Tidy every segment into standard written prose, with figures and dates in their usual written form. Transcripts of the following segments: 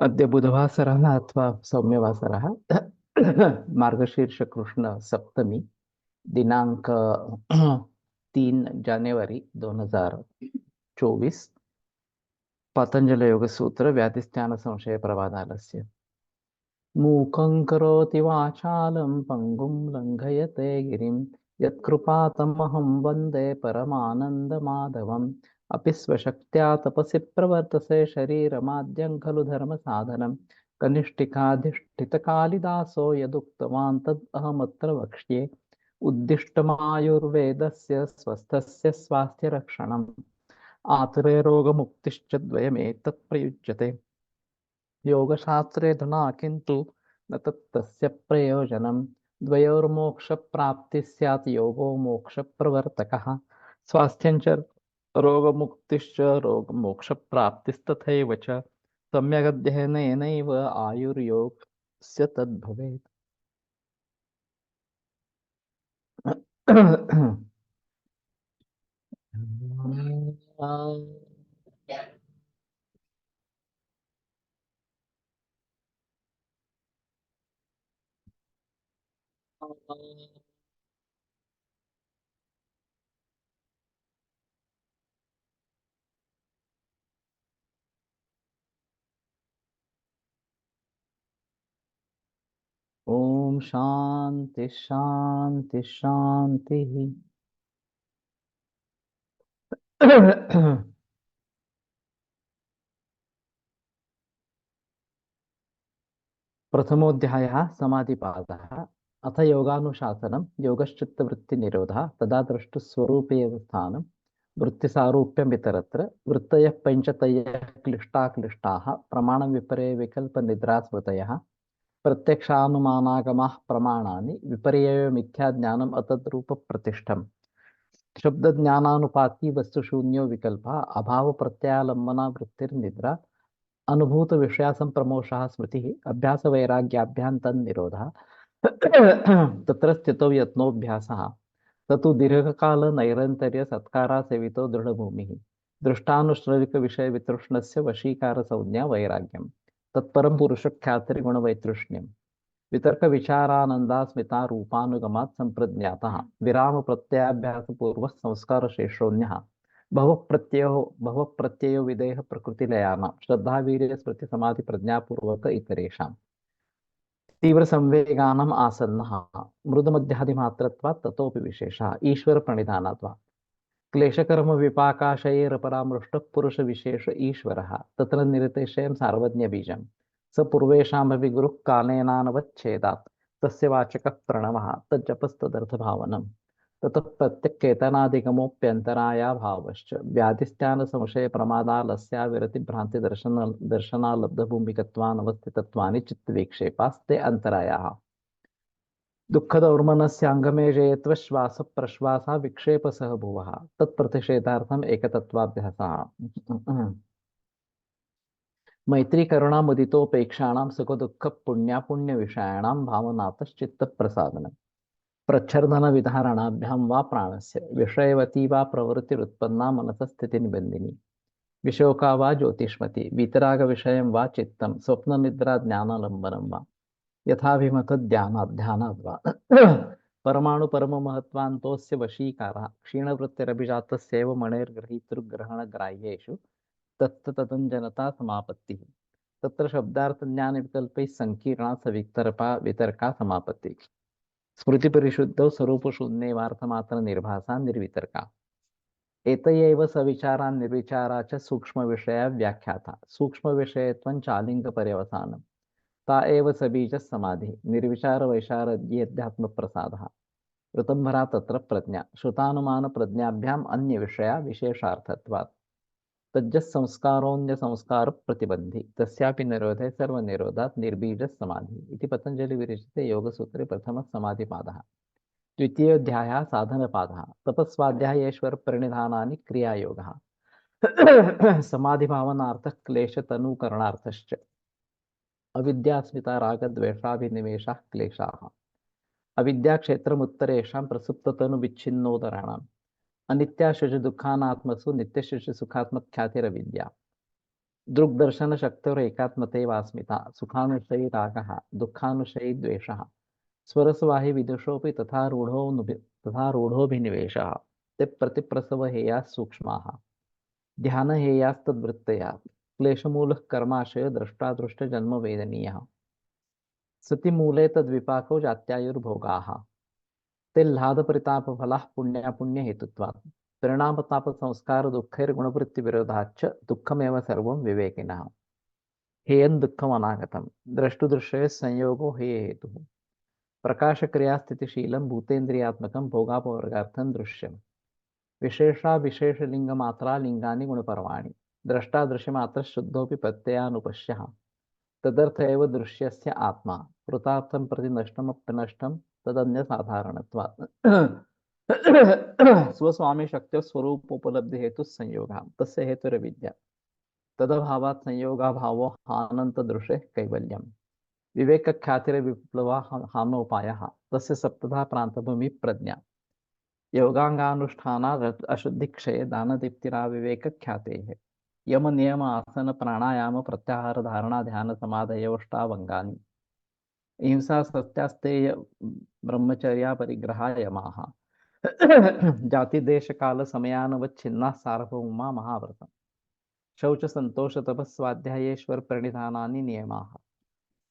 अद्य बुधवासरः अथवा सौम्यवासरः मार्गशीर्ष सप्तमी दिनांक 3 जनवरी 2024 पतंजल योग सूत्र व्याधिस्थान संशय प्रवादालस्य मूकं करोति वाचालं पंगुं लंघयते गिरिं यत्कृपातमहं वन्दे परमानन्दमाधवम् अपि स्वशक्त्या तपसि प्रवर्तसे शरीरमाद्यं खलु धर्मसाधनं कनिष्ठिकाधिष्ठितकालिदासो यदुक्तवान् तद् अहमत्र वक्ष्ये उद्दिष्टमायुर्वेदस्य स्वस्थस्य स्वास्थ्यरक्षणम् आतुरे रोगमुक्तिश्च द्वयमेतत् प्रयुज्यते योगशास्त्रे धना किन्तु न तस्य प्रयोजनं द्वयोर्मोक्षप्राप्तिः स्यात् योगो मोक्षप्रवर्तकः स्वास्थ्यं च रोगमुक्तिश्च रोगमोक्षप्राप्तिस्तथैव च सम्यगध्ययनेनैव आयुर्योगस्य तद्भवेत् ओम शांति शांति शांति प्रथमोऽध्यायः समाधिपादः अथ योगानुशासनं योगश्चित्तवृत्तिनिरोधः तदा द्रष्टुस्वरूपे एव स्थानं वृत्तिसारूप्यम् इतरत्र वृत्तयः पञ्चतयः क्लिष्टाः प्रमाणविपर्यय विकल्पनिद्रास्मृतयः प्रत्यक्षानुमानागमाः प्रमाणानि विपर्ययो मिथ्याज्ञानम् अतद्रूपप्रतिष्ठम् शब्दज्ञानानुपाती वस्तुशून्यो विकल्पः अभावप्रत्यालम्बना वृत्तिर्निद्रा अनुभूत विषयासंप्रमोषः स्मृतिः अभ्यासवैराग्याभ्यां तन्निरोधः तत्र स्थितौ यत्नोऽभ्यासः ततु दीर्घकालनैरन्तर्यसत्कारासेवितो दृढभूमिः दृष्टानुश्रविकविषयवितृष्णस्य वशीकारसंज्ञा वैराग्यम् तत्परं पुरुषख्यातिर्गुणवैतृष्ण्यम् वितर्कविचारानन्दास्मिता रूपानुगमात् सम्प्रज्ञातः विरामप्रत्ययाभ्यासपूर्वः संस्कारशेषोऽन्यः भवप्रत्ययो विदेह प्रकृतिलयानां श्रद्धावीर्यस्मृतिसमाधिप्रज्ञापूर्वक इतरेषां तीव्रसंवेगानाम् आसन्नः मृदुमध्यादिमात्रत्वात् ततोऽपि विशेषः ईश्वरप्रणिधानात् वा क्लेशकर्मविपाकाशयैरपरामृष्टः पुरुषविशेष ईश्वरः तत्र निरतिशयं सार्वज्ञबीजं स पूर्वेषामपि गुरुः कालेनानवच्छेदात् तस्य वाचकः प्रणवः तज्जपस्तदर्थभावनम् ततः प्रत्यक्केतनादिगमोऽप्यन्तरायाभावश्च व्याधिस्थानसंशयप्रमादालस्या विरतिभ्रान्तिदर्शनालब्धभूमिकत्वानवस्थितत्वानि चित्तविक्षेपास्ते अन्तरायाः दुःखदौर्मनस्याङ्गमे श्वासप्रश्वासा विक्षेपसह भुवः तत्प्रतिषेधार्थम् एकतत्त्वाभ्यासः मैत्रीकरुणामुदितोपेक्षाणां सुखदुःखपुण्यापुण्यविषयाणां भावनातश्चित्तप्रसादनम् प्रच्छर्दनविधारणाभ्यां वा प्राणस्य विषयवती वा प्रवृत्तिरुत्पन्ना मनसस्थितिनिबन्धिनी विशोका वा ज्योतिष्मति वीतरागविषयं वा चित्तं स्वप्ननिद्राज्ञानालम्बनं वा यथाभिमतध्यानात् वा परमाणुपरममहत्त्वान्तोऽस्य वशीकारः क्षीणवृत्तिरभिजातस्यैव मणेर्गृहीतृग्रहणग्राह्येषु तत्तदञ्जनता समापत्तिः तत्र शब्दार्थज्ञानविकल्पैः सङ्कीर्णा सवितर्का वितर्का समापत्तिः स्मृतिपरिशुद्धौ स्वरूपशून्यैवार्थमात्रनिर्भासा निर्वितर्का एतयैव सविचारान् निर्विचारा च सूक्ष्मविषया व्याख्याता सूक्ष्मविषयत्वं चालिङ्गपर्यवसानं ता एव सबीजः समाधिः निर्विचारवैशारद्येऽध्यात्मप्रसादः ऋतंभरा तत्र प्रज्ञा श्रुतानुमानप्रज्ञाभ्याम् अन्यविषया विशेषार्थत्वात् तज्जः संस्कारोऽन्यसंस्कारप्रतिबन्धी तस्यापि निरोधे सर्वनिरोधात् निर्बीजः समाधिः इति पतञ्जलिविरचिते योगसूत्रे प्रथमः समाधिपादः द्वितीयोऽध्यायः साधनपादः तपस्वाध्यायेश्वरप्रणिधानानि क्रियायोगः समाधिभावनार्थः क्लेशतनुकरणार्थश्च अविद्यास्मिता रागद्वेषाभिनिवेशाः क्लेशाः अविद्याक्षेत्रमुत्तरेषां प्रसुप्ततनुविच्छिन्नोदराणाम् अनित्याशुच दुःखानात्मसु नित्यशुच सुखात्मख्यातिरविद्या दृग्दर्शन शक्तिर एकात्मते वास्मिता सुखानुशयी रागः दुःखानुशयी द्वेषः स्वरसवाहि विदुषोऽपि तथा रूढोऽभिनिवेशः ते प्रतिप्रसव हेयाः सूक्ष्माः ध्यान हेयास्तद्वृत्तया क्लेशमूलः कर्माशयो द्रष्टादृष्टजन्म वेदनीयः सतिमूले तद्विपाको जात्यायुर्भोगाः तेल्लादपरितापफलाः पुण्यापुण्यहेतुत्वात् परिणामतापसंस्कार दुःखैर्गुणवृत्तिविरोधाच्च दुःखमेव सर्वं विवेकिनः हेयं दुःखमनागतं द्रष्टुदृश्यः संयोगो हेय हेतुः प्रकाशक्रियास्थितिशीलं भूतेन्द्रियात्मकं भोगापवर्गार्थं दृश्यम् विशेषा विशेषलिङ्गमात्रा लिङ्गानि गुणपर्वाणि द्रष्टादृश्यमात्रः शुद्धोऽपि प्रत्ययानुपश्यः तदर्थ एव दृश्यस्य आत्मा कृतार्थं प्रति नष्टमप्यनष्टं तदन्यसाधारणत्वात् स्वस्वामी शक्त्या स्वरूपोपलब्धि हेतु संयोगः तस्य हेतुरविद्या तदभावात् संयोगाभावो हानंत दृशे कैवल्यम विवेक ख्यातिर विप्लवा हानोपायः तस्य सप्तधा प्रांतभूमि प्रज्ञा योगांगानुष्ठाना अशुद्धि क्षय दान दीप्तिरा विवेक ख्याते है यम नियम आसन प्राणायाम प्रत्याहार धारणा ध्यान समाधयोष्टावंगानि अहिंसा सत्यास्तेय ब्रह्मचर्या परिग्रहा यमाः जाति देश काल समयानवच्छिन्ना सार्वभौमा महाव्रतम् शौच संतोष तपस्वाध्यायेश्वर प्रणिधानानि नियमाः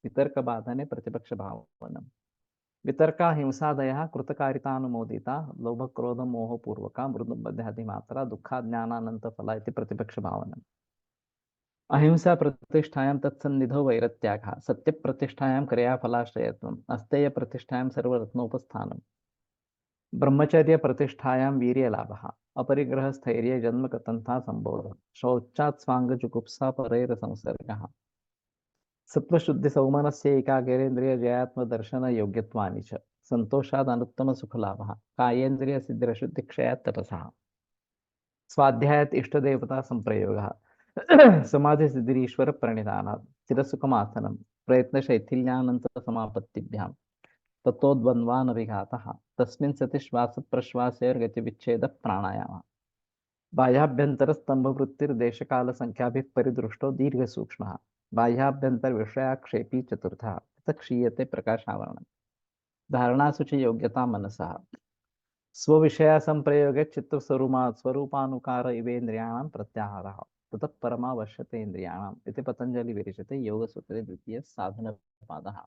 वितर्क बाधने प्रतिपक्ष भावनम् वितर्का हिंसादयः कृतकारितानुमोदिता लोभ क्रोध मोह पूर्वका मृदु मध्यादिमात्रा दुःखाज्ञानानंत फला इति प्रतिपक्ष भावनम् अहिंसा प्रतिष्ठायां तत्सन्निधौ वैरत्यागः सत्य प्रतिष्ठायां क्रियाफलाश्रयत्वम् अस्तेय प्रतिष्ठायां सर्वरत्नोपस्थानम् ब्रह्मचर्य प्रतिष्ठायां वीर्यलाभः अपरिग्रह स्थैर्य जन्म कतंथा संबोध शौचात् स्वांग जुगुप्सा परेर संसर्गः सत्वशुद्धि सौमनस्य एकाग्रेन्द्रिय जयात्म दर्शन योग्यत्वानि च संतोषाद अनुत्तम सुखलाभः कायेन्द्रिय सिद्धिरशुद्धि क्षयात् तपसः स्वाध्यायात् इष्टदेवता संप्रयोगः समाधि सिद्धिरीश्वर प्रणिधानात् चिरसुखमासनं प्रयत्न शैथिल्यानंत समापत्तिभ्यां तत्तोद्वन्द्वानभिघातः तस्मिन् सति श्वास प्रश्वासयोर्गतिविच्छेदः प्राणायामः बाह्याभ्यंतर स्तंभवृत्तिर्देशकाल संख्याभिः परिदृष्टो दीर्घ सूक्ष्मः बाह्याभ्यंतर विषयाक्षेपी चतुर्थः तत् क्षीयते प्रकाशावरणम् धारणासु च योग्यता मनसः स्वविषया संप्रयोगे स्वरूपानुकार इवेन्द्रियाणां प्रत्याहारः ततः परमावश्यते इन्द्रियाणाम् इति पतंजलि विरचिते योगसूत्रे द्वितीय साधनपादः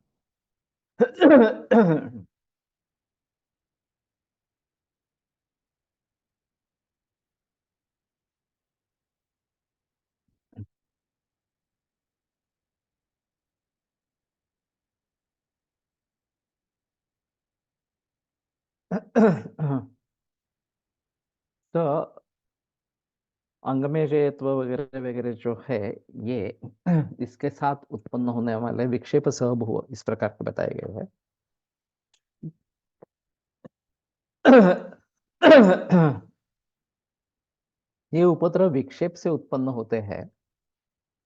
तो अंगमेजयत्व वगैरह वगैरह जो है ये इसके साथ उत्पन्न होने वाले विक्षेप सहभुव इस प्रकार के बताए गए हैं। ये उपद्रव विक्षेप से उत्पन्न होते हैं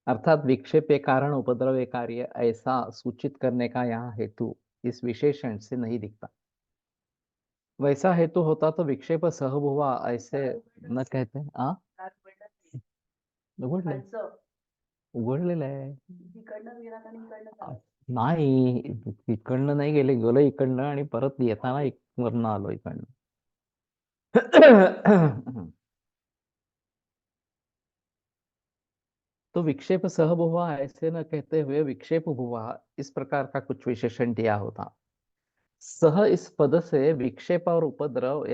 अर्थात विक्षेप के कारण उपद्रव कार्य ऐसा सूचित करने का यहाँ हेतु इस विशेषण से नहीं दिखता वैसा हेतु होता तो विक्षेप सहभुवा ऐसे न कहते आ उघडले उघडलेलं आहे नाही इकडनं नाही गेलो इकडनं आणि परत येताना वरनं आलो इकडनं तो विक्षेप सहभुवा ऐसे न कहते हुए विक्षेप भुवा इस प्रकार का कुछ विशेषण दिया होता सह इस पद से विक्षेप और उपद्रव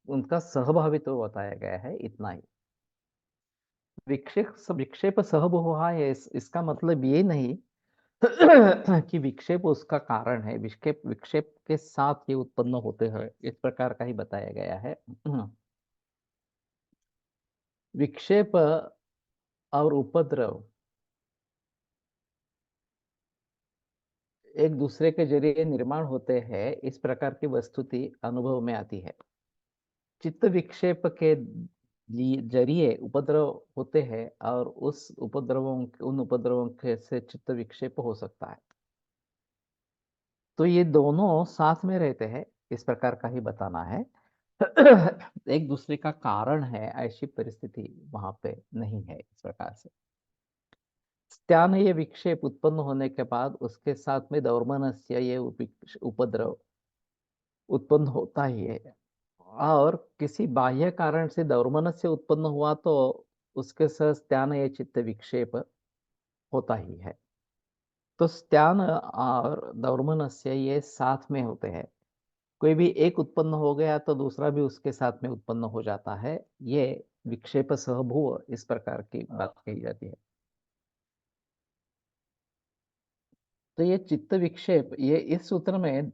उनका सहभावित्व तो बताया गया है इतना ही विक्षेप सहभुवा है इसका मतलब ये नहीं कि विक्षेप उसका कारण है विक्षेप विक्षेप के साथ ये उत्पन्न होते हैं इस प्रकार का ही बताया गया है विक्षेप और उपद्रव एक दूसरे के जरिए निर्माण होते हैं इस प्रकार की वस्तुति अनुभव में आती है चित्त विक्षेप के जरिए उपद्रव होते हैं और उन उपद्रवों के से चित्त विक्षेप हो सकता है तो ये दोनों साथ में रहते हैं इस प्रकार का ही बताना है एक दूसरे का कारण है ऐसी परिस्थिति वहां पे नहीं है इस प्रकार से त्यान ये विक्षेप उत्पन्न होने के बाद उसके साथ में दौर्मनस्य ये उपद्रव उत्पन्न होता ही है। और किसी बाह्य कारण से दौर्मनस्य उत्पन्न हुआ तो उसके साथ त्यान ये चित्त विक्षेप होता ही है। तो त्यान और दौर्मनस्य ये साथ में होते हैं। कोई भी एक उत्पन्न हो गया तो दूसरा भी उसके साथ में उत्पन्न हो जाता है। ये विक्षेप सहभुव इस प्रकार की बात कही जाती है। तो ये चित्त विक्षेप ये इस सूत्र में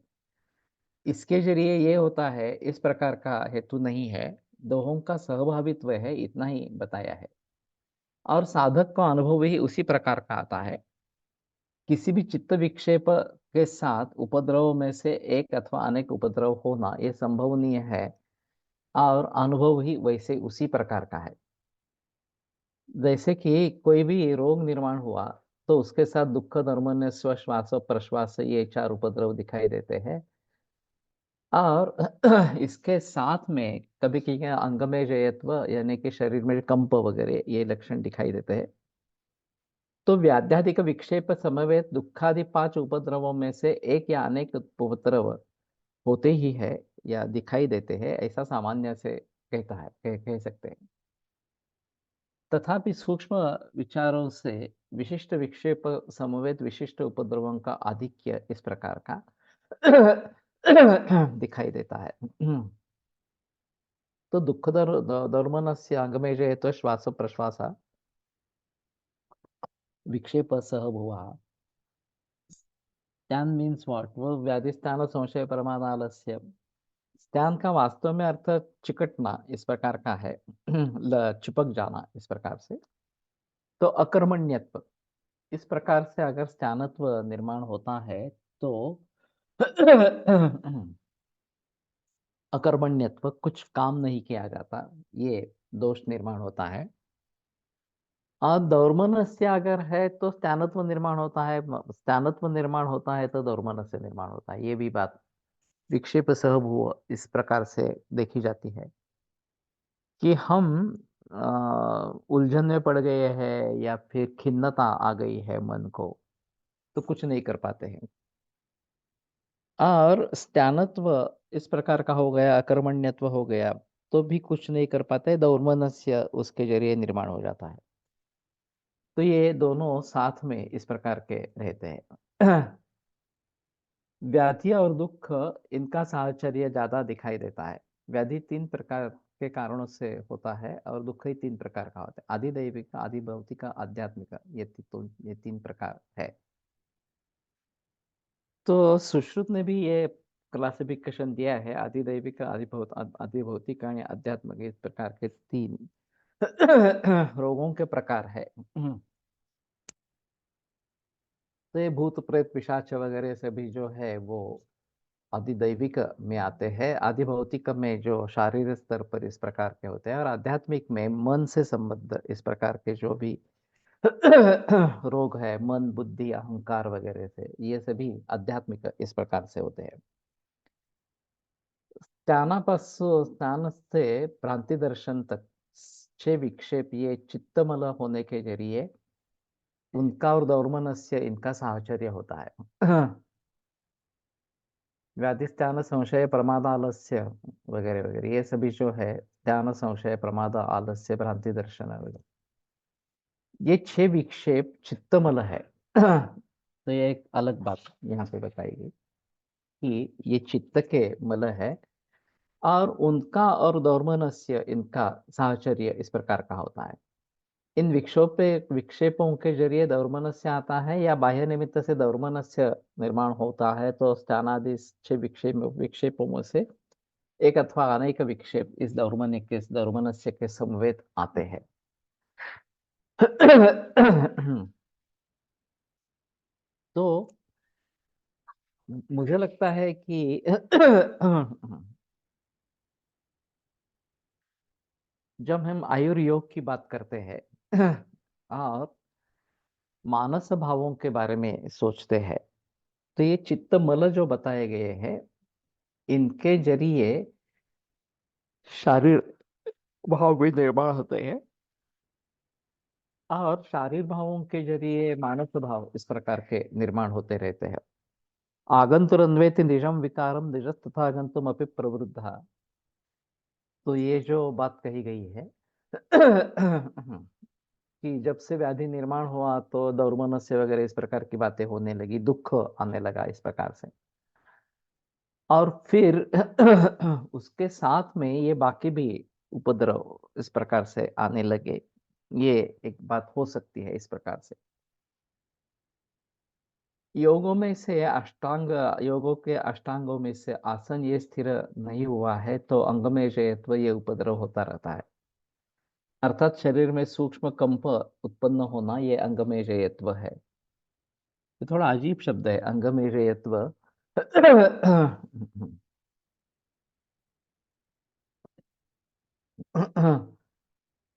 इसके जरिए ये होता है, इस प्रकार का हेतु नहीं है। दोहों का सहभागित्व है, इतना ही बताया है। और साधक का अनुभव भी उसी प्रकार का आता है। किसी भी चित्त विक्षेप के साथ उपद्रव में से एक अथवा अनेक उपद्रव होना ये संभवनीय है। और अनुभव ही वैसे उसी प्रकार का है। जैसे कि कोई भी रोग निर्माण हुआ तो उसके साथ दुःख, नैराश्य, श्वास प्रश्वास ये 4 उपद्रव दिखाई देते हैं। और इसके साथ में कभी कभी अंग में जयत्व यानी कि शरीर में कंप वगैरह ये लक्षण दिखाई देते हैं। तो व्याध्याधिक विक्षेप समवेत दुखादि 5 उपद्रवों में से एक या अनेक उपद्रव होते ही है या दिखाई देते हैं, ऐसा सामान्य से कहता है, कह सकते हैं। तथापि सूक्ष्म विचारों से विशिष्ट विक्षेप समवेत विशिष्ट उपद्रवों का आधिक्य इस प्रकार का दिखाई देता है। तो दुःख दौर्मनस्य अंगमेजय तो श्वास प्रश्वास विक्षेप सहभुवः स्टैन मीन्स व्हाट वो व्याधिस्थान संशय परमानालस्य। स्टैन का वास्तव में अर्थ चिकटना इस प्रकार का है। चिपक जाना इस प्रकार से। तो अकर्मण्यत्व इस प्रकार से अगर स्टैनत्व निर्माण होता है तो अकर्मण्यत्व कुछ काम नहीं किया जाता, ये दोष निर्माण होता है। और दौर्मनस्य अगर है तो स्थानत्व निर्माण होता है, स्थानत्व निर्माण होता है तो दौर्मनस्य निर्माण होता है। ये भी बात विक्षेप सहभुव इस प्रकार से देखी जाती है कि हम उलझन में पड़ गए हैं या फिर खिन्नता आ गई है मन को, तो कुछ नहीं कर पाते हैं। और स्थानत्व इस प्रकार का हो गया, अकर्मण्यत्व हो गया, तो भी कुछ नहीं कर पाते, दौर्मनस्य उसके जरिए निर्माण हो जाता है। तो ये दोनों साथ में इस प्रकार के रहते हैं। व्याधि और दुख इनका साहचर्य ज्यादा दिखाई देता है। व्याधि 3 प्रकार के कारणों से होता है और दुख ही 3 प्रकार का होता है, आदि दैविक, आदि भौतिक, आध्यात्मिक, ये 3 प्रकार है। तो सुश्रुत ने भी ये क्लासिफिकेशन दिया है, आदि दैविक, आदि भौतिक और आध्यात्मिक, इस प्रकार के 3 रोगों के प्रकार है। तो ये भूत प्रेत पिशाच वगैरह से भी जो है वो अधिदैविक में आते हैं, आदि भौतिक में जो शारीरिक स्तर पर इस प्रकार के होते हैं, और आध्यात्मिक में मन से संबद्ध इस प्रकार के जो भी रोग है, मन, बुद्धि, अहंकार वगैरह से, ये सभी आध्यात्मिक इस प्रकार से होते हैं। स्थान से भ्रांति दर्शन तक 6 विक्षेप ये चित्तमल होने के जरिए उनका और दौर्मनस्य इनका साहचर्य होता है। व्याधिस्थान संशय प्रमाद आलस्य वगैरह वगैरह, ये सभी जो है ध्यान, संशय, प्रमाद, आलस्य, भ्रांति दर्शन वगैरह, ये 6 विक्षेप चित्तमल है। तो ये एक अलग बात यहाँ पे बताएगी कि ये चित्त के मल है और उनका और दौर्मनस्य इनका साहचर्य इस प्रकार का होता है। इन विक्षेपों के जरिए दौर्मनस्य आता है या बाह्य निमित्त से दौर्मनस्य निर्माण होता है, तो स्थानादि 6 विक्षेपों में से एक अथवा अनेक विक्षेप इस दौर्मनस्य के समवेत आते हैं। तो मुझे लगता है कि जब हम आयुर्योग की बात करते हैं और मानस भावों के बारे में सोचते हैं, तो ये चित्त मल जो बताए गए हैं, इनके जरिए शारीर भाव भी निर्माण होते हैं। और शारीर भावों के जरिए मानस भाव इस प्रकार के निर्माण होते रहते हैं। आगंतुरन्वेति निजम विकारम निजस्तथागंतुम अपि प्रवृद्धा। तो ये जो बात कही गई है कि जब से व्याधि निर्माण हुआ तो दौर्मनस्य वगैरह इस प्रकार की बातें होने लगी, दुख आने लगा इस प्रकार से। और फिर उसके साथ में ये बाकी भी उपद्रव इस प्रकार से आने लगे। ये एक बात हो सकती है इस प्रकार से। योगों में से अष्टांग योगों के अष्टांगों में से आसन ये स्थिर नहीं हुआ है तो अंग में जयत्व ये उपद्रव होता रहता है। अर्थात शरीर में सूक्ष्म कंप उत्पन्न होना ये अंग में जयत्व है। ये थोड़ा अजीब शब्द है, अंग में जयत्व।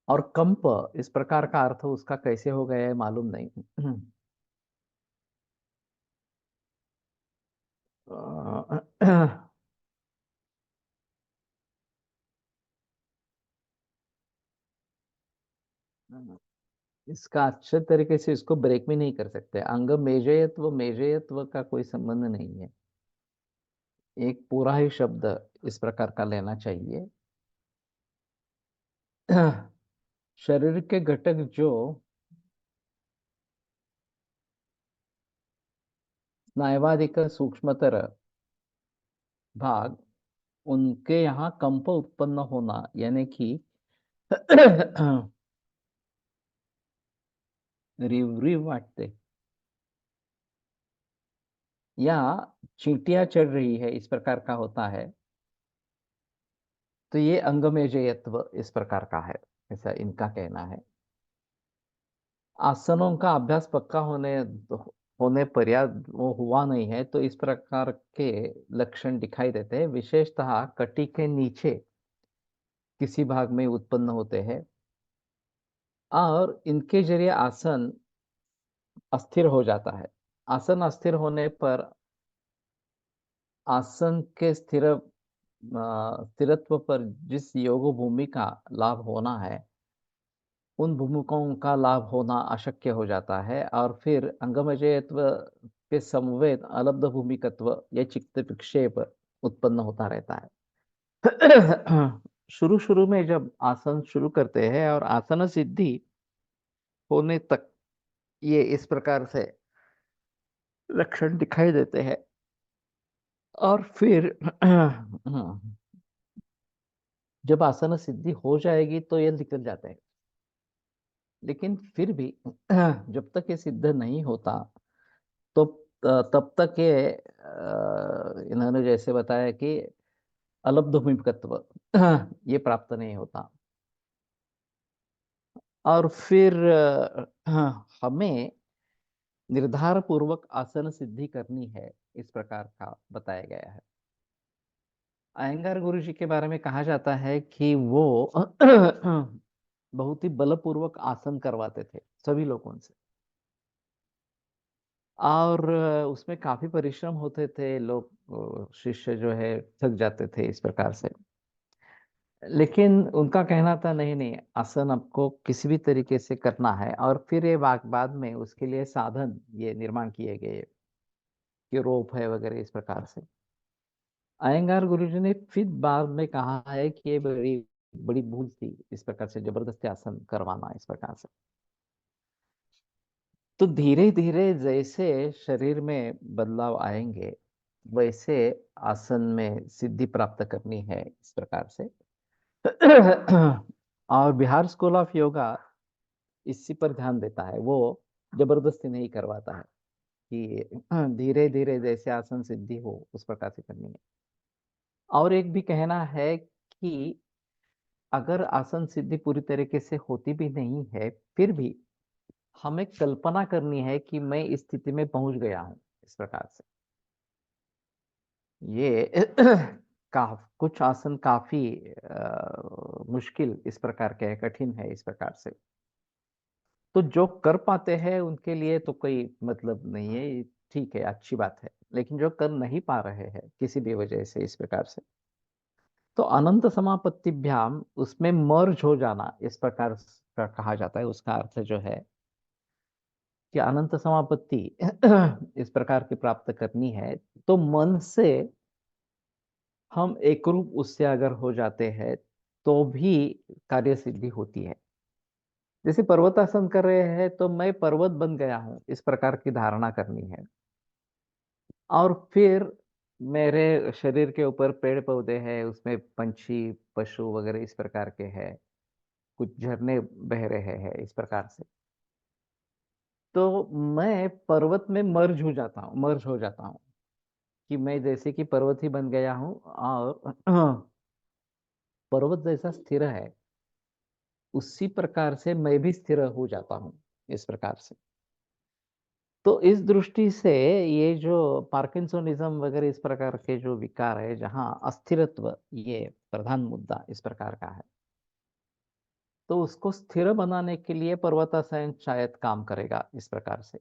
और कंप इस प्रकार का अर्थ उसका कैसे हो गया है मालूम नहीं। इसका अच्छे तरीके से इसको ब्रेक भी नहीं कर सकते। अंग मेजयत्व मेजयत्व का कोई संबंध नहीं है। एक पूरा ही शब्द इस प्रकार का लेना चाहिए। शरीर के घटक जो स्नायवादिक सूक्ष्मतर भाग, उनके यहाँ कंप उत्पन्न होना यानी कि रिव रिव वाटते या चींटियां चढ़ रही है इस प्रकार का होता है, तो ये अंगमेजयत्व इस प्रकार का है, ऐसा इनका कहना है। आसनों का अभ्यास पक्का होने पर या वो हुआ नहीं है तो इस प्रकार के लक्षण दिखाई देते हैं। विशेषतः कटी के नीचे किसी भाग में उत्पन्न होते हैं और इनके जरिए आसन अस्थिर हो जाता है। आसन अस्थिर होने पर आसन के स्थिरत्व पर जिस योग भूमि का लाभ होना है, उन भूमिकाओं का लाभ होना अशक्य हो जाता है और फिर अंगमजयत्व के समवेत अलब्ध भूमिकत्व या चित्त विक्षेप उत्पन्न होता रहता है। शुरू शुरू में जब आसन शुरू करते हैं और आसन सिद्धि होने तक ये इस प्रकार से लक्षण दिखाई देते हैं और फिर जब आसन सिद्धि हो जाएगी तो ये निकल जाते हैं। लेकिन फिर भी जब तक ये सिद्ध नहीं होता तो तब तक ये इन्होंने जैसे बताया कि अलब्ध भूमिकत्व ये प्राप्त नहीं होता। और फिर हमें निर्धार पूर्वक आसन सिद्धि करनी है इस प्रकार का बताया गया है। अयंगार गुरु जी के बारे में कहा जाता है कि वो बहुत ही बलपूर्वक आसन करवाते थे सभी लोगों से। और उसमें काफी परिश्रम होते थे, लोग शिष्य जो है थक जाते थे इस प्रकार से। लेकिन उनका कहना था नहीं नहीं, आसन आपको किसी भी तरीके से करना है। और फिर ये बाद में उसके लिए साधन ये निर्माण किए गए कि रोप है वगैरह इस प्रकार से। अयंगार गुरुजी ने फिर बाद में कहा है कि ये बड़ी बड़ी भूल थी इस प्रकार से जबरदस्ती आसन करवाना इस प्रकार से। तो धीरे धीरे जैसे शरीर में बदलाव आएंगे वैसे आसन में सिद्धि प्राप्त करनी है इस प्रकार से। और बिहार स्कूल ऑफ योगा इसी पर ध्यान देता है, वो जबरदस्ती नहीं करवाता है कि धीरे धीरे जैसे आसन सिद्धि हो उस प्रकार से करनी है। और एक भी कहना है कि अगर आसन सिद्धि पूरी तरीके से होती भी नहीं है फिर भी हमें कल्पना करनी है कि मैं इस स्थिति में पहुंच गया हूं इस प्रकार से। ये कुछ आसन काफी मुश्किल इस प्रकार के है, कठिन है इस प्रकार से। तो जो कर पाते हैं उनके लिए तो कोई मतलब नहीं है, ये ठीक है, अच्छी बात है। लेकिन जो कर नहीं पा रहे हैं किसी भी वजह से इस प्रकार से, तो अनंत समापत्तिभ्याम उसमें मर्ज हो जाना इस प्रकार का कहा जाता है। उसका अर्थ जो है कि अनंत समापत्ति इस प्रकार की प्राप्त करनी है तो मन से हम एक रूप उससे अगर हो जाते हैं तो भी कार्य सिद्धि होती है। जैसे पर्वतासन कर रहे हैं तो मैं पर्वत बन गया हूं इस प्रकार की धारणा करनी है। और फिर मेरे शरीर के ऊपर पेड़ पौधे हैं, उसमें पंछी पशु वगैरह इस प्रकार के हैं, कुछ झरने बह रहे हैं इस प्रकार से। तो मैं पर्वत में मर्ज हो जाता हूँ कि मैं जैसे कि पर्वत ही बन गया हूँ और पर्वत जैसा स्थिर है उसी प्रकार से मैं भी स्थिर हो जाता हूँ इस प्रकार से। तो इस दृष्टि से ये जो पार्किंसोनिज्म वगैरह इस प्रकार के जो विकार है जहाँ अस्थिरत्व ये प्रधान मुद्दा इस प्रकार का है, तो उसको स्थिर बनाने के लिए पर्वतासन शायद काम करेगा इस प्रकार से।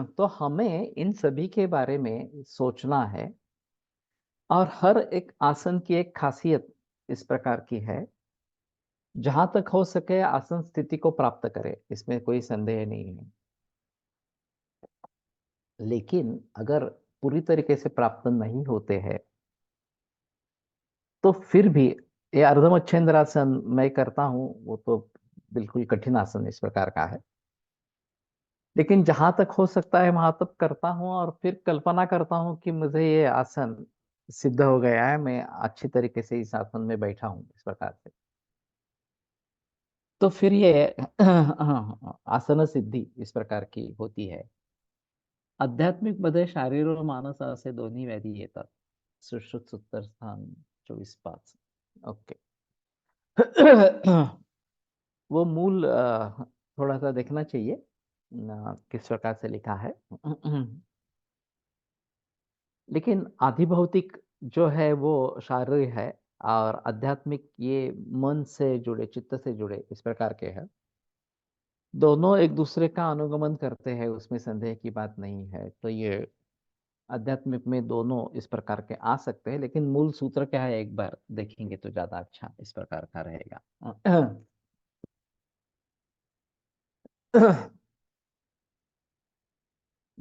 तो हमें इन सभी के बारे में सोचना है और हर एक आसन की एक खासियत इस प्रकार की है, जहां तक हो सके आसन स्थिति को प्राप्त करे, इसमें कोई संदेह नहीं है। लेकिन अगर पूरी तरीके से प्राप्त नहीं होते हैं तो फिर भी ये अर्धमच्छेंद्रासन मैं करता हूँ, वो तो बिल्कुल कठिन आसन इस प्रकार का है। लेकिन जहां तक हो सकता है वहां तक करता हूँ और फिर कल्पना करता हूँ कि मुझे ये आसन सिद्ध हो गया है, मैं अच्छी तरीके से इस आसन में बैठा हूँ इस प्रकार से। तो फिर ये आसन सिद्धि इस प्रकार की होती है। आध्यात्मिक मध्ये शारीर व मानस असे दोन्ही व्याधी येतात। सुश्रुत सूत्र स्थान 24:5। ओके। वो मूल थोड़ा सा देखना चाहिए किस प्रकार से लिखा है। लेकिन आधिभौतिक जो है वो शारीरिक है और आध्यात्मिक ये मन से जुड़े चित्त से जुड़े इस प्रकार के हैं। दोनों एक दूसरे का अनुगमन करते हैं, उसमें संदेह की बात नहीं है। तो ये आध्यात्मिक में दोनों इस प्रकार के आ सकते हैं, लेकिन मूल सूत्र क्या है एक बार देखेंगे तो ज्यादा अच्छा इस प्रकार का रहेगा।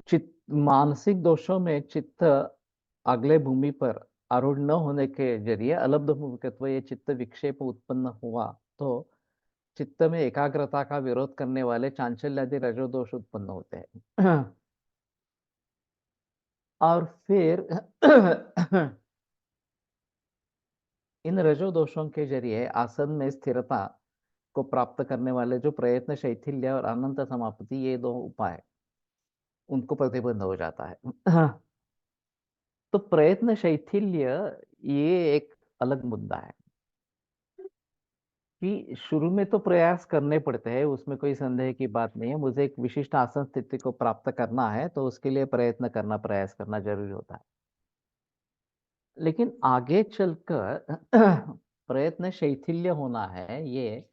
चित्त मानसिक दोषों में चित्त अगले भूमि पर आरूढ़ न होने के जरिए अलब्ध भूमिकत्व ये चित्त विक्षेप उत्पन्न हुआ तो चित्त में एकाग्रता का विरोध करने वाले चांचल्यादि रजोदोष उत्पन्न होते हैं। और फिर इन रजोदोषों के जरिए आसन में स्थिरता को प्राप्त करने वाले जो प्रयत्न शैथिल्य और अनंत समाप्ति ये दो उपाय उनको प्रतिबंध हो जाता है। तो प्रयत्न शैथिल्य ये एक अलग मुद्दा है कि शुरू में तो प्रयास करने पड़ते हैं, उसमें कोई संदेह की बात नहीं है। मुझे एक विशिष्ट आसन स्थिति को प्राप्त करना है तो उसके लिए प्रयत्न करना प्रयास करना जरूरी होता है। लेकिन आगे चलकर प्रयत्न शैथिल्य होना है, ये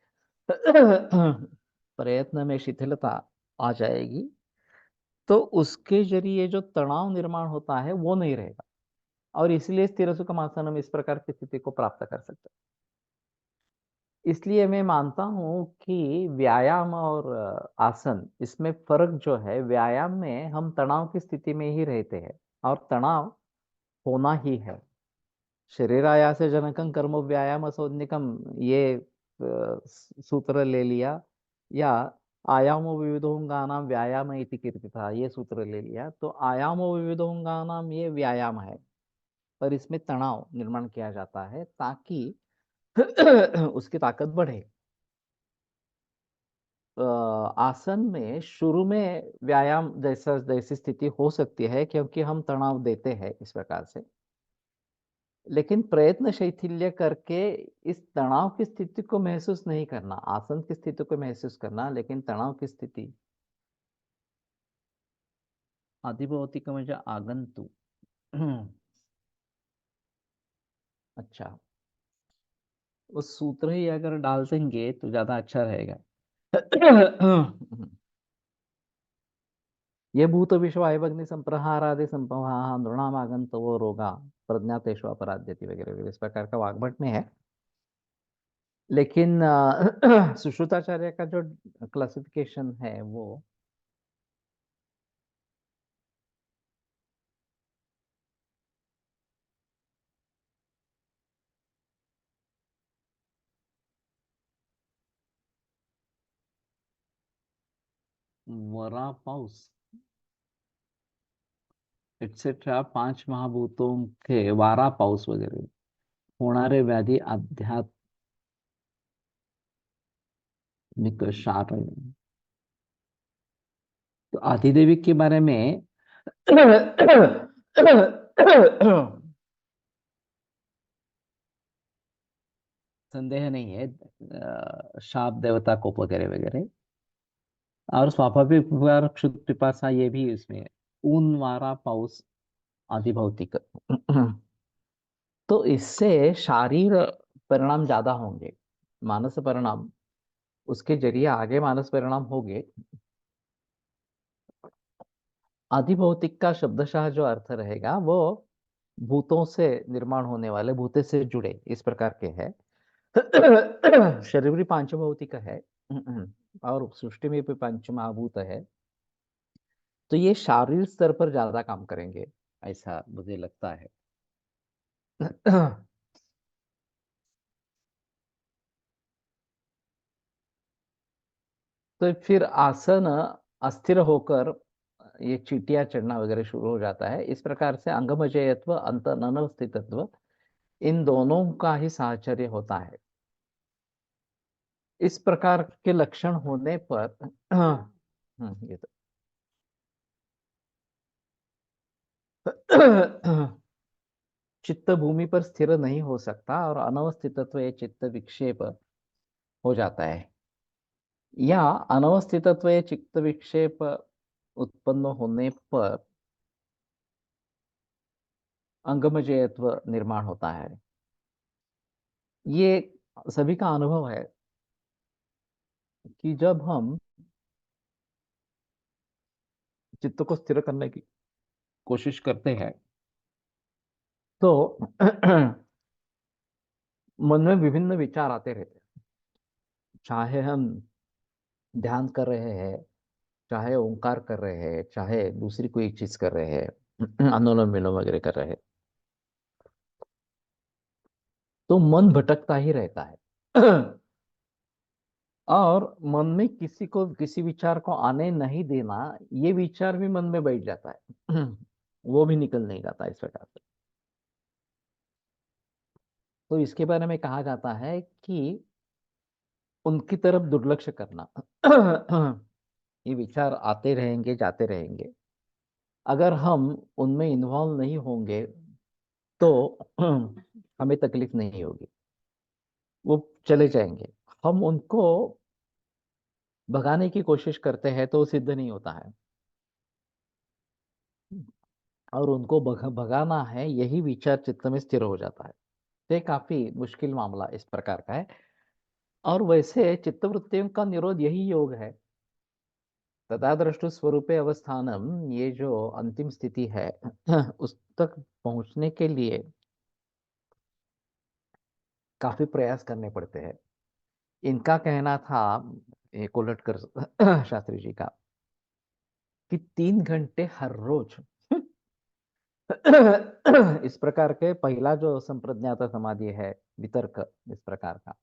प्रयत्न में शिथिलता आ जाएगी तो उसके जरिए जो तनाव निर्माण होता है वो नहीं रहेगा और इसलिए स्थिर सुखम आसन हम इस प्रकार की स्थिति को प्राप्त कर सकते हैं। इसलिए मैं मानता हूँ कि व्यायाम और आसन इसमें फर्क जो है, व्यायाम में हम तनाव की स्थिति में ही रहते हैं और तनाव होना ही है। शरीरायास जनकं कर्म व्यायाम असोनिकम ये सूत्र ले लिया, या आयामो विविधोंगानाम व्यायाम इति कीर्तिता ये सूत्र ले लिया, तो आयामो विविधोंगानाम ये व्यायाम है और इसमें तनाव निर्माण किया जाता है ताकि उसकी ताकत बढ़े। आसन में शुरू में व्यायाम जैसा जैसी स्थिति हो सकती है क्योंकि हम तनाव देते हैं इस प्रकार से। लेकिन प्रयत्न शैथिल्य करके इस तनाव की स्थिति को महसूस नहीं करना, आसन की स्थिति को महसूस करना, लेकिन तनाव की स्थिति अधिभौतिक म्हणजे आगंतु। अच्छा, उस सूत्र ही अगर डाल देंगे तो ज्यादा अच्छा रहेगा। ये भूत विश्व अग्नि संप्रहारादि संभवा नृणामागंत वो रोगा प्रज्ञातेषु अपराध्यति वगैरह वगैरह इस प्रकार का वाग्भट में है। लेकिन सुश्रुताचार्य का जो क्लासिफिकेशन है वो वरा पाऊस एक्सेट्रा 5 महाभूतों के वारा पाऊस वगैरह होणारे व्याधी आध्यात्मिक शार। तो आदिदेवी के बारे में संदेह नहीं है, शाप देवता कोप वगैरह वगैरह और स्वाभाविक वार क्षुद पिपासा ये भी इसमें है। ऊन वारा पाउस आदि भौतिक। तो इससे शारीर परिणाम ज्यादा होंगे, मानस परिणाम उसके जरिए आगे मानस परिणाम होंगे। आदि भौतिक का शब्दशः जो अर्थ रहेगा वो भूतों से निर्माण होने वाले, भूते से जुड़े इस प्रकार के है। शरीर भी पांचभौतिक है और सृष्टि में भी पंच महाभूत है। तो ये शारीरिक स्तर पर ज्यादा काम करेंगे, ऐसा मुझे लगता है। तो फिर आसन अस्थिर होकर ये चींटियां चढ़ना वगैरह शुरू हो जाता है। इस प्रकार से अंगमजयत्व अंत अनवस्थितत्व इन दोनों का ही साहचर्य होता है। इस प्रकार के लक्षण होने पर ये तो चित्त भूमि पर स्थिर नहीं हो सकता और अनवस्थितत्व ये चित्त विक्षेप हो जाता है, या अनवस्थितत्व ये चित्त विक्षेप उत्पन्न होने पर अंगमजयत्व निर्माण होता है। ये सभी का अनुभव है कि जब हम चित्त को स्थिर करने की कोशिश करते हैं तो मन में विभिन्न विचार आते रहते हैं। चाहे हम ध्यान कर रहे हैं, चाहे ओंकार कर रहे हैं, चाहे दूसरी कोई चीज कर रहे हैं, अनुलोम विलोम वगैरह कर रहे हैं, तो मन भटकता ही रहता है। और मन में किसी को किसी विचार को आने नहीं देना, ये विचार भी मन में बैठ जाता है। वो भी निकल नहीं जाता इस प्रकार से। तो इसके बारे में कहा जाता है कि उनकी तरफ दुर्लक्ष करना। ये विचार आते रहेंगे जाते रहेंगे, अगर हम उनमें इन्वॉल्व नहीं होंगे तो हमें तकलीफ नहीं होगी, वो चले जाएंगे। हम उनको भगाने की कोशिश करते हैं तो सिद्ध नहीं होता है, और उनको भगाना है यही विचार चित्त में स्थिर हो जाता है। तो ये काफी मुश्किल मामला इस प्रकार का है। और वैसे चित्तवृत्तियों का निरोध यही योग है। तथादृष्टु स्वरूपे अवस्थानम, ये जो अंतिम स्थिति है उस तक पहुंचने के लिए काफी प्रयास करने पड़ते हैं। इनका कहना था, ये कोलटकर शास्त्री जी का, कि 3 घंटे हर रोज इस प्रकार के पहला जो संप्रज्ञात समाधि है, वितर्क इस प्रकार का,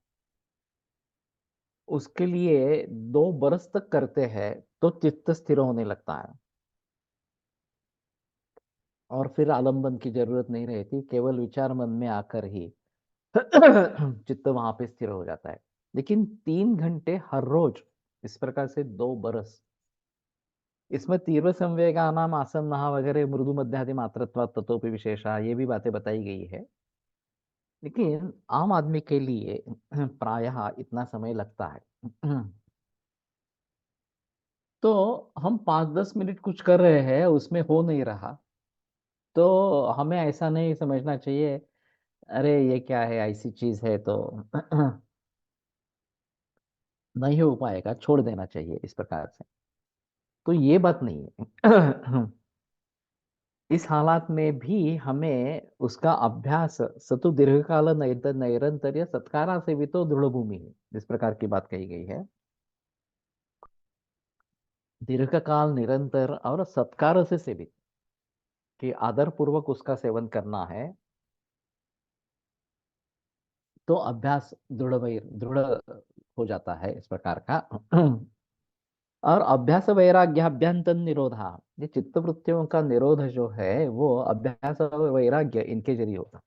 उसके लिए 2 बरस तक करते हैं तो चित्त स्थिर होने लगता है और फिर आलंबन की जरूरत नहीं रहती, केवल विचार मन में आकर ही चित्त वहां पे स्थिर हो जाता है। लेकिन 3 घंटे हर रोज इस प्रकार से 2 बरस, इसमें तीव्र संवेगानाम आसन महा वगैरह मृदु मध्यादि मात्रत्व तत्वोपि विशेषा ये भी बातें बताई गई है। लेकिन आम आदमी के लिए प्रायः इतना समय लगता है। तो हम 5-10 मिनट कुछ कर रहे हैं, उसमें हो नहीं रहा, तो हमें ऐसा नहीं समझना चाहिए अरे ये क्या है, ऐसी चीज है तो नहीं हो पाएगा, छोड़ देना चाहिए इस प्रकार से। तो ये बात नहीं है। इस हालात में भी हमें उसका अभ्यास सतु दीर्घकाल नैरंतर्य सत्कारा से भी तो दृढ़ भूमि है, जिस प्रकार की बात कही गई है। दीर्घकाल निरंतर और सत्कार से सेवित, कि आदर पूर्वक उसका सेवन करना है, तो अभ्यास दृढ़ हो जाता है इस प्रकार का। और अभ्यास वैराग्याभ्यंतर निरोधा, ये चित्त वृत्तियों का निरोध जो है वो अभ्यास और वैराग्य इनके जरिए होता।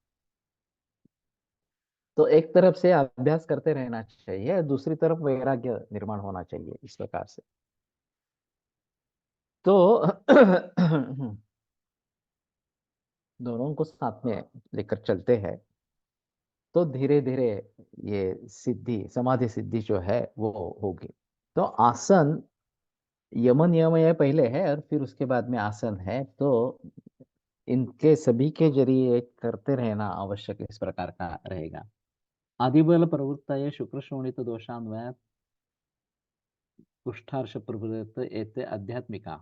तो एक तरफ से अभ्यास करते रहना चाहिए, दूसरी तरफ वैराग्य निर्माण होना चाहिए इस प्रकार से। तो दोनों को साथ में लेकर चलते हैं, तो धीरे धीरे ये सिद्धि, समाधि सिद्धि जो है वो होगी। तो आसन, यम नियम ये पहले है और फिर उसके बाद में आसन है, तो इनके सभी के जरिए करते रहना आवश्यक इस प्रकार का रहेगा। आदिबल प्रवृत्त शुक्र शोणित दोषान्वय कुष्ठार्श प्रवृत्त एते आध्यात्मिका।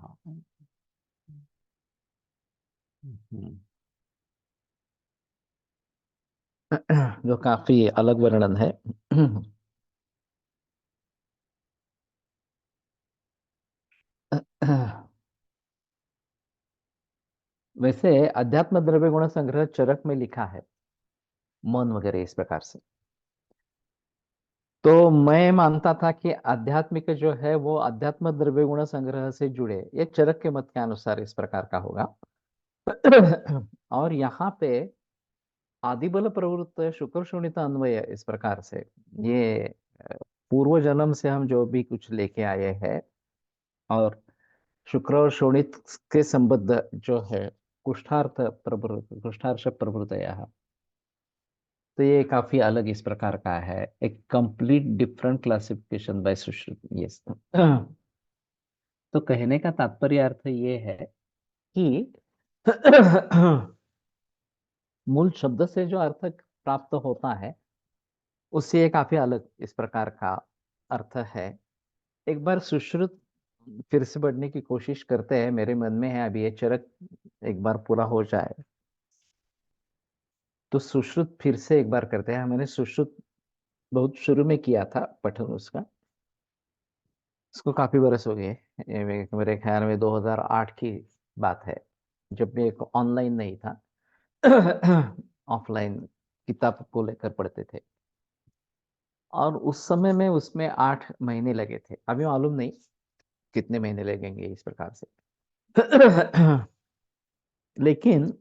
जो काफी अलग वर्णन है। वैसे अध्यात्म द्रव्य गुण संग्रह चरक में लिखा है, मन वगैरह इस प्रकार से। तो मैं मानता था कि आध्यात्मिक जो है वो अध्यात्म द्रव्य गुण संग्रह से जुड़े, ये चरक के मत के अनुसार इस प्रकार का होगा। और यहाँ पे आदिबल प्रवृत्त शुक्र शोणित अन्वय इस प्रकार से, ये अ, पूर्व जन्म से हम जो भी कुछ लेके आए हैं, और शुक्र और शोणित के संबद्ध जो है कुष्ठार्थ प्रवृत्त, कुष्ठार्थ प्रवृत्तया, तो ये काफी अलग इस प्रकार का है, एक complete different classification by Sushruta. Yes. तो कहने का तात्पर्य अर्थ ये है कि मूल शब्द से जो अर्थ प्राप्त होता है उससे ये काफी अलग इस प्रकार का अर्थ है। एक बार सुश्रुत फिर से पढ़ने की कोशिश करते हैं, मेरे मन में है अभी ये चरक एक बार पूरा हो जाए तो सुश्रुत फिर से एक बार करते हैं। मैंने सुश्रुत बहुत शुरू में किया था पठन उसका, इसको काफी बरस हो गए। ये मेरे ख्याल में 2008 की बात है, जब भी एक ऑनलाइन नहीं था। ऑफलाइन किताब को लेकर पढ़ते थे, और उस समय में उसमें 8 महीने लगे थे, अभी मालूम नहीं कितने महीने लगेंगे इस प्रकार से। लेकिन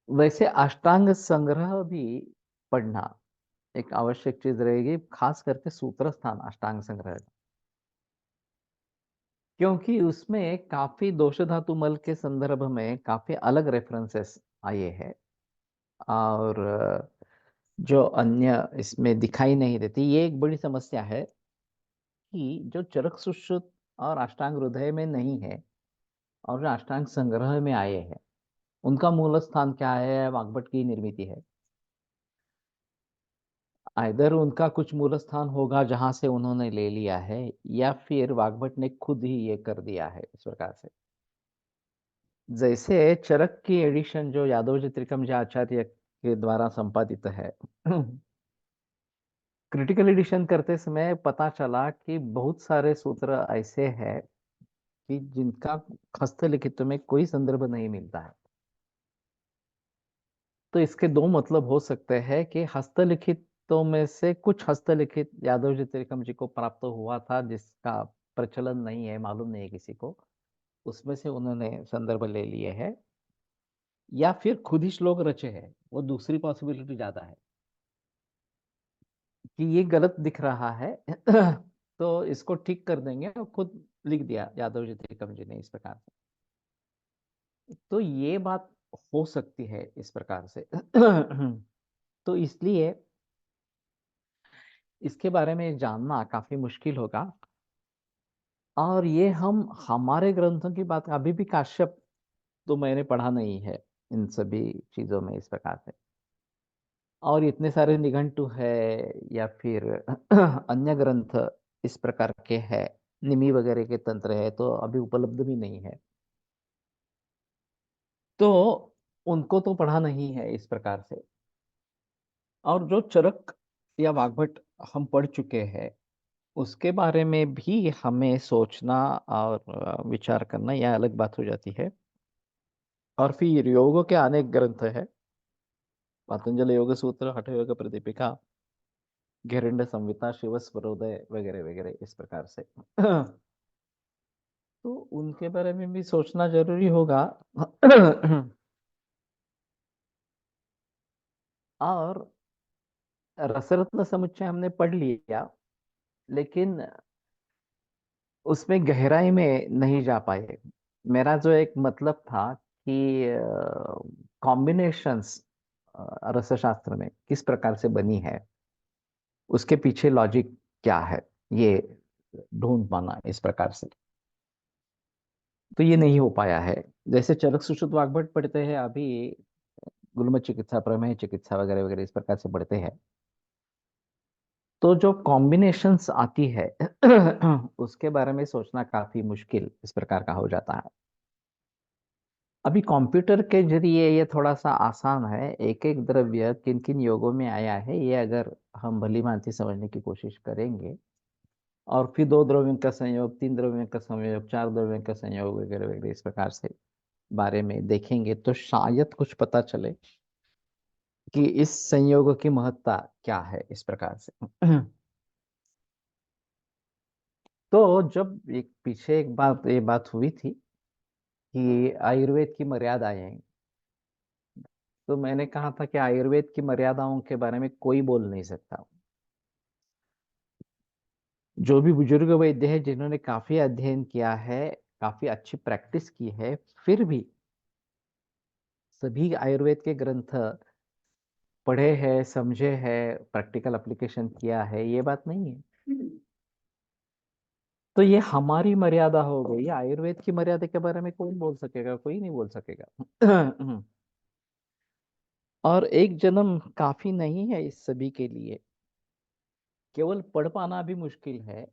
वैसे अष्टांग संग्रह भी पढ़ना एक आवश्यक चीज रहेगी, खास करके सूत्र स्थान अष्टांग संग्रह, क्योंकि उसमें काफी दोष धातु मल के संदर्भ में काफी अलग रेफरेंसेस आए हैं, और जो अन्य इसमें दिखाई नहीं देती। ये एक बड़ी समस्या है कि जो चरक सुश्रुत और अष्टांग हृदय में नहीं है और जो अष्टांग संग्रह में आए हैं, उनका मूल स्थान क्या है, वाग्भट की निर्मिति है। इधर उनका कुछ मूल स्थान होगा जहां से उन्होंने ले लिया है, या फिर वाग्भट ने खुद ही ये कर दिया है इस प्रकार से। जैसे चरक की एडिशन जो यादव जी त्रिकम आचार्य के द्वारा संपादित है, क्रिटिकल एडिशन करते समय पता चला कि बहुत सारे सूत्र ऐसे हैं कि जिनका हस्तलिखित में कोई संदर्भ नहीं मिलता है। तो इसके दो मतलब हो सकते हैं कि हस्तलिखितों में से कुछ हस्तलिखित यादव जी त्रिकम जी को प्राप्त हुआ था जिसका प्रचलन नहीं है, मालूम नहीं है किसी को, उसमें से उन्होंने संदर्भ ले लिए हैं, या फिर खुद ही श्लोक रचे हैं, वो दूसरी पॉसिबिलिटी ज्यादा है कि ये गलत दिख रहा है। तो इसको ठीक कर देंगे, और खुद लिख दिया यादव जी त्रिकम जी ने इस प्रकार से। तो ये बात हो सकती है इस प्रकार से। तो इसलिए इसके बारे में जानना काफी मुश्किल होगा, और ये हम हमारे ग्रंथों की बात, अभी भी काश्यप तो मैंने पढ़ा नहीं है इन सभी चीजों में इस प्रकार से, और इतने सारे निघंटु है या फिर अन्य ग्रंथ इस प्रकार के है, निमि वगैरह के तंत्र है तो अभी उपलब्ध भी नहीं है। तो उनको तो पढ़ा नहीं है इस प्रकार से। और जो चरक या वाग्भट हम पढ़ चुके हैं, उसके बारे में भी हमें सोचना और विचार करना यह अलग बात हो जाती है। और फिर योग के अनेक ग्रंथ है, पतंजलि योग सूत्र, हठ योग प्रदीपिका, घेरंड संहिता, शिव स्वरोदय वगैरह वगैरह इस प्रकार से। तो उनके बारे में भी सोचना जरूरी होगा। और रसरत्न समुच्चय हमने पढ़ लिया, लेकिन उसमें गहराई में नहीं जा पाए। मेरा जो एक मतलब था कि कॉम्बिनेशंस रसशास्त्र में किस प्रकार से बनी है, उसके पीछे लॉजिक क्या है, ये ढूंढ पाना इस प्रकार से। तो ये नहीं हो पाया है। जैसे चरक सुश्रुत वाग्भट पढ़ते हैं अभी, गुल्म चिकित्सा, प्रमेय चिकित्सा वगैरह वगैरह इस प्रकार से पढ़ते हैं, तो जो कॉम्बिनेशंस आती है उसके बारे में सोचना काफी मुश्किल इस प्रकार का हो जाता है। अभी कंप्यूटर के जरिए ये थोड़ा सा आसान है, एक एक द्रव्य किन किन योगों में आया है ये अगर हम भली भांति समझने की कोशिश करेंगे, और फिर दो द्रव्यों का संयोग, तीन द्रव्यों का संयोग, चार द्रव्यों का संयोग वगैरह वगैरह इस प्रकार से बारे में देखेंगे, तो शायद कुछ पता चले कि इस संयोग की महत्ता क्या है इस प्रकार से। तो जब एक पीछे एक बात ये बात हुई थी कि आयुर्वेद की मर्यादाएं, तो मैंने कहा था कि आयुर्वेद की मर्यादाओं के बारे में कोई बोल नहीं सकता। जो भी बुजुर्ग वैद्य है जिन्होंने काफी अध्ययन किया है, काफी अच्छी प्रैक्टिस की है, फिर भी सभी आयुर्वेद के ग्रंथ पढ़े हैं, समझे हैं, प्रैक्टिकल एप्लीकेशन किया है, ये बात नहीं है। तो ये हमारी मर्यादा हो गई, आयुर्वेद की मर्यादा के बारे में कौन बोल सकेगा? कोई नहीं बोल सकेगा। और एक जन्म काफी नहीं है इस सभी के लिए, केवल पढ़ पाना भी मुश्किल है,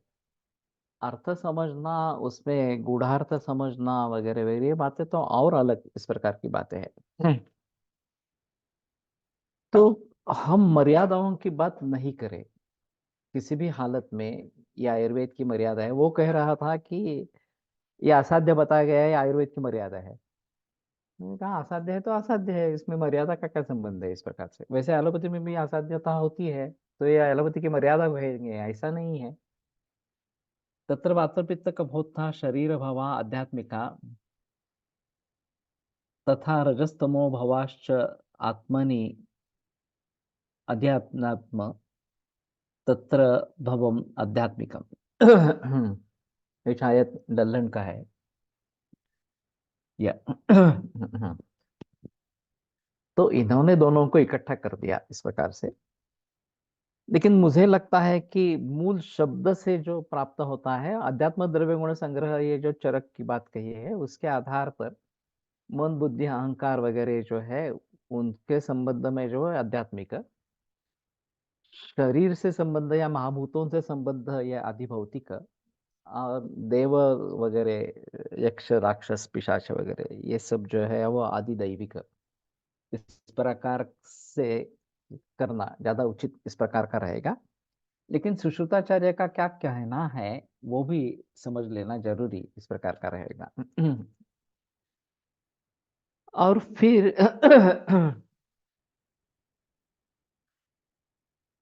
अर्थ समझना, उसमें गूढ़ार्थ समझना वगैरह वगैरह ये बातें तो और अलग इस प्रकार की बातें हैं। तो हम मर्यादाओं की बात नहीं करें किसी भी हालत में। ये आयुर्वेद की मर्यादा है, वो कह रहा था कि ये असाध्य बताया गया है, ये आयुर्वेद की मर्यादा है। मैंने कहा असाध्य है तो असाध्य है, इसमें मर्यादा का क्या संबंध है इस प्रकार से? वैसे एलोपैथी में भी असाध्यता होती है, तो ये एलोपैथी की मर्यादा कहेंगे, ऐसा नहीं है। तत्र वात पित्त कफोत्था शरीर भवा आध्यात्मिका तथा रजस्तमो भवाश्च आत्मनि अध्यात्म तत्र भवम आध्यात्मिकम। ये शायद लल्लन का है या तो इन्होंने दोनों को इकट्ठा कर दिया इस प्रकार से। लेकिन मुझे लगता है कि मूल शब्द से जो प्राप्त होता है अध्यात्म द्रव्य गुण संग्रह, ये जो चरक की बात कही है, उसके आधार पर मन बुद्धि अहंकार वगैरह जो है उनके संबंध में जो है आध्यात्मिक, शरीर से संबंध या महाभूतों से संबंध या अधिभौतिक, और देव वगैरह यक्ष राक्षस पिशाच वगैरह ये सब जो है वो आदि दैविक, इस प्रकार से करना ज्यादा उचित इस प्रकार का रहेगा। लेकिन सुश्रुताचार्य का क्या कहना है वो भी समझ लेना जरूरी इस प्रकार का रहेगा। और फिर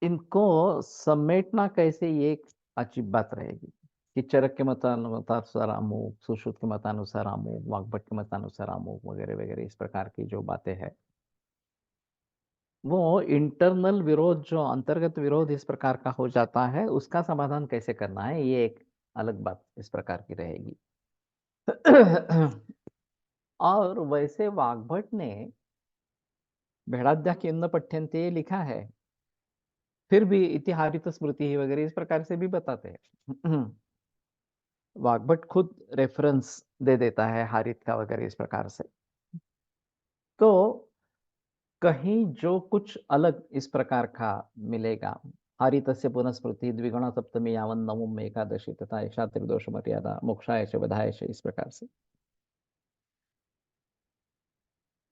इनको समेटना कैसे, ये एक अजीब बात रहेगी कि चरक के मतानुसार अमुक, सुश्रुत के मतानुसार अमुक, वाग्भट के मतानुसार अमुक वगैरह वगैरह इस प्रकार की जो बातें हैं, वो इंटरनल विरोध, जो अंतर्गत विरोध इस प्रकार का हो जाता है, उसका समाधान कैसे करना है ये एक अलग बात इस प्रकार की रहेगी। और वैसे वाग्भट ने भेड़ाध्या किन्न पठ्यन्ते लिखा है, फिर भी इतिहारित स्मृति वगैरह इस प्रकार से भी बताते हैं। वाग्भट खुद रेफरेंस दे देता है हारित का वगैरह इस प्रकार से। तो कहीं जो कुछ अलग इस प्रकार का मिलेगा, हारितस्य पुनः द्विगुण सप्तमी यावन् नवम एकादशी तथा ऐसा त्रिदोष मर्यादा मोक्षाय च बधाय च, इस प्रकार से।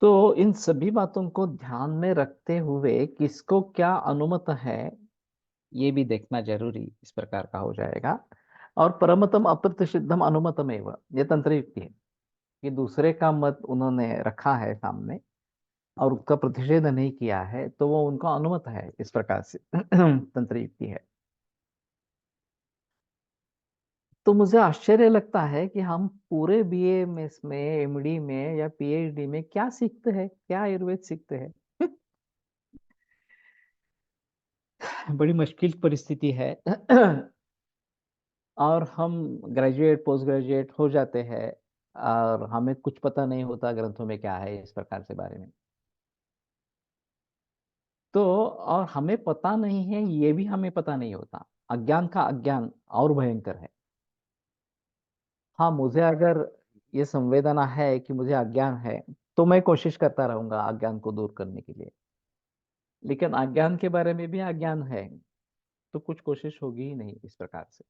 तो इन सभी बातों को ध्यान में रखते हुए किसको क्या अनुमत है, ये भी देखना जरूरी इस प्रकार का हो जाएगा। और परमतम अप्रतिषिद्धम अनुमतमेव, ये तंत्र युक्ति है कि दूसरे का मत उन्होंने रखा है सामने और उसका प्रतिषेध नहीं किया है, तो वो उनका अनुमत है, इस प्रकार से तंत्र युक्ति है। तो मुझे आश्चर्य लगता है कि हम पूरे बीए में, इसमें एमडी में या पीएचडी में क्या सीखते हैं, क्या आयुर्वेद सीखते हैं। बड़ी मुश्किल परिस्थिति है। और हम ग्रेजुएट पोस्ट ग्रेजुएट हो जाते हैं और हमें कुछ पता नहीं होता ग्रंथों में क्या है, इस प्रकार से बारे में। तो और हमें पता नहीं है, ये भी हमें पता नहीं होता। अज्ञान का अज्ञान और भयंकर है। हाँ, मुझे अगर ये संवेदना है कि मुझे अज्ञान है, तो मैं कोशिश करता रहूंगा अज्ञान को दूर करने के लिए। लेकिन अज्ञान के बारे में भी अज्ञान है, तो कुछ कोशिश होगी ही नहीं, इस प्रकार से।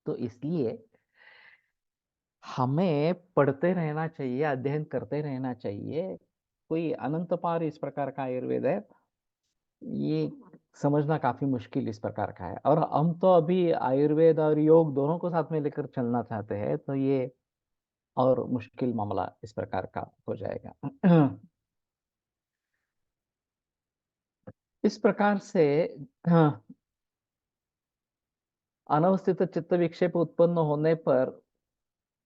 तो इसलिए हमें पढ़ते रहना चाहिए, अध्ययन करते रहना चाहिए। कोई अनंत पार इस प्रकार का आयुर्वेद है, ये समझना काफी मुश्किल इस प्रकार का है। और हम तो अभी आयुर्वेद और योग दोनों को साथ में लेकर चलना चाहते हैं, तो ये और मुश्किल मामला इस प्रकार का हो जाएगा। इस प्रकार से हाँ, अनवस्थित चित्त विक्षेप उत्पन्न होने पर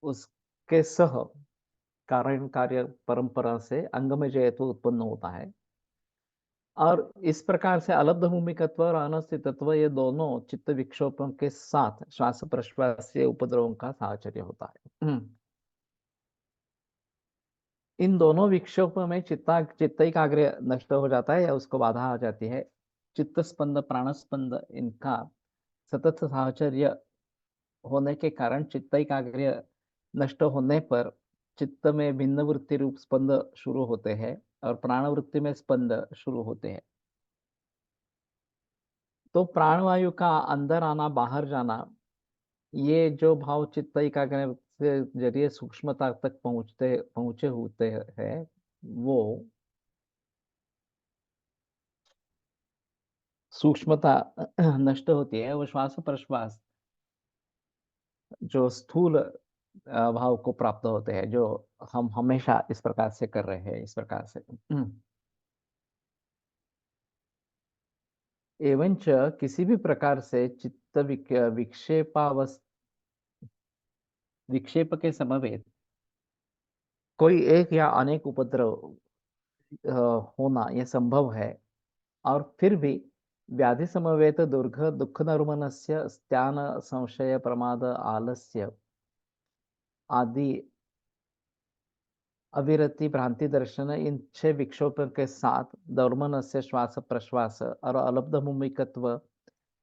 उसके सह कारण कार्य परंपरा से अंगमयत्व उत्पन्न होता है। और इस प्रकार से अलब्ध भूमिकत्व और अनस्थितत्व, ये दोनों चित्त विक्षोभों के साथ श्वास प्रश्वास से उपद्रवों का साहचर्य होता है। इन दोनों विक्षोभों में चित्त एकाग्र नष्ट हो जाता है या उसको बाधा आ जाती है। चित्त स्पंद प्राण स्पंद इनका सतत साहचर्य होने के कारण चित्त एकाग्र नष्ट होने पर चित्त में भिन्न वृत्ति रूप स्पंद शुरू होते हैं और प्राण वृत्ति में स्पंद शुरू होते हैं। तो प्राणवायु का अंदर आना बाहर जाना, ये जो भाव चित्त एकाग्र के जरिए सूक्ष्मता तक पहुंचे होते हैं, वो सूक्ष्मता नष्ट होती है। वो श्वास प्रश्वास जो स्थूल भाव को प्राप्त होते हैं, जो हम हमेशा इस प्रकार से कर रहे हैं, इस प्रकार से। एवंच किसी भी प्रकार से चित्त विक्षेप के समवेत कोई एक या अनेक उपद्रव होना यह संभव है। और फिर भी व्याधि समवेत दुर्घ दुख नरुमनस्य स्त्यान संशय प्रमाद आलस्य आदि अविरति भ्रांति दर्शन, इन 6 विक्षोभों के साथ दौर्मनस्य श्वास प्रश्वास और अलब्ध भूमिकत्व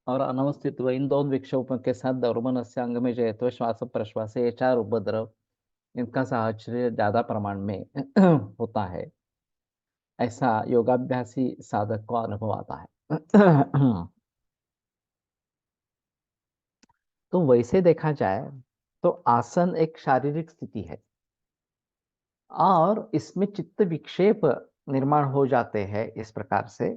और अनवस्थित्व, इन दोनों विक्षोभों के साथ दौर्मनस्य अंग में जयत्व श्वास प्रश्वास, ये 4 उपद्रव, इनका साहचर्य ज्यादा प्रमाण में होता है, ऐसा योगाभ्यासी साधक को अनुभव आता है। तो वैसे देखा जाए तो आसन एक शारीरिक स्थिति है और इसमें चित्त विक्षेप निर्माण हो जाते हैं इस प्रकार से।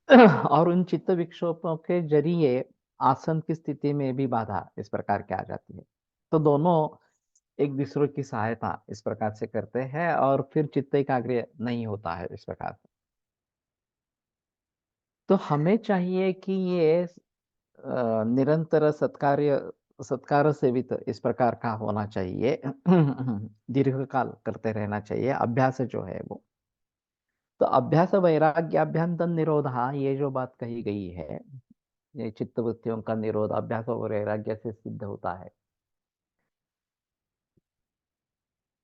और उन चित्त विक्षोभों के जरिए आसन की स्थिति में भी बाधा इस प्रकार की आ जाती है। तो दोनों एक दूसरे की सहायता इस प्रकार से करते हैं और फिर चित्त एकाग्र नहीं होता है इस प्रकार से। तो हमें चाहिए कि ये निरंतर सत्कार सेवित इस प्रकार का होना चाहिए। दीर्घ काल करते रहना चाहिए अभ्यास जो है वो। तो अभ्यास वैराग्याभ्यंतर निरोधा, ये जो बात कही गई है, ये चित्त वृत्तियों का निरोध अभ्यास और वैराग्य से सिद्ध होता है।